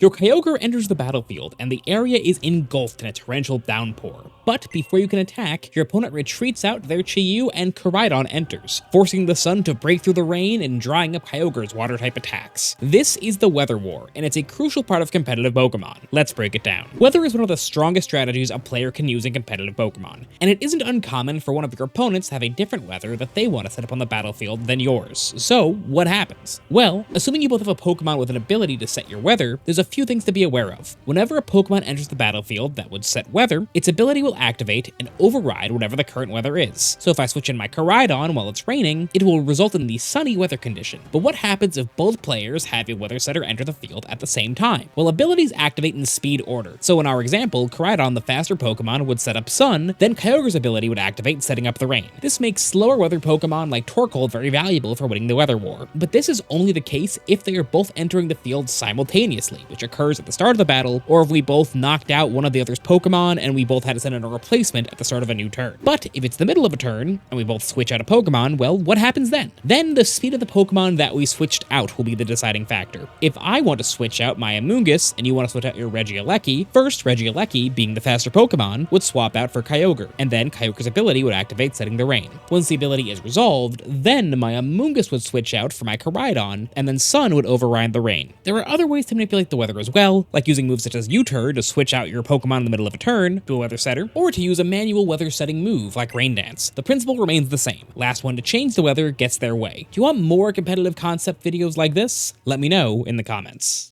Your Kyogre enters the battlefield, and the area is engulfed in a torrential downpour. But before you can attack, your opponent retreats out their Chi-Yu and Koraidon enters, forcing the sun to break through the rain and drying up Kyogre's water-type attacks. This is the Weather War, and it's a crucial part of competitive Pokemon. Let's break it down. Weather is one of the strongest strategies a player can use in competitive Pokemon, and it isn't uncommon for one of your opponents to have a different weather that they want to set up on the battlefield than yours. So, what happens? Well, assuming you both have a Pokemon with an ability to set your weather, there's a few things to be aware of. Whenever a Pokemon enters the battlefield that would set weather, its ability will activate and override whatever the current weather is. So if I switch in my Koraidon while it's raining, it will result in the sunny weather condition. But what happens if both players have a weather setter enter the field at the same time? Well, abilities activate in speed order. So in our example, Koraidon, the faster Pokemon, would set up sun, then Kyogre's ability would activate, setting up the rain. This makes slower weather Pokemon like Torkoal very valuable for winning the weather war. But this is only the case if they are both entering the field simultaneously, which occurs at the start of the battle, or if we both knocked out one of the other's Pokemon and we both had to send in a replacement at the start of a new turn. But if it's the middle of a turn, and we both switch out a Pokemon, well, what happens then? Then the speed of the Pokemon that we switched out will be the deciding factor. If I want to switch out my Amoonguss, and you want to switch out your Regieleki, first Regieleki, being the faster Pokemon, would swap out for Kyogre, and then Kyogre's ability would activate, setting the rain. Once the ability is resolved, then my Amoonguss would switch out for my Koraidon, and then sun would override the rain. There are other ways to manipulate the weather as well, like using moves such as U-Turn to switch out your Pokemon in the middle of a turn to a weather setter, or to use a manual weather setting move like Rain Dance. The principle remains the same. Last one to change the weather gets their way. Do you want more competitive concept videos like this? Let me know in the comments.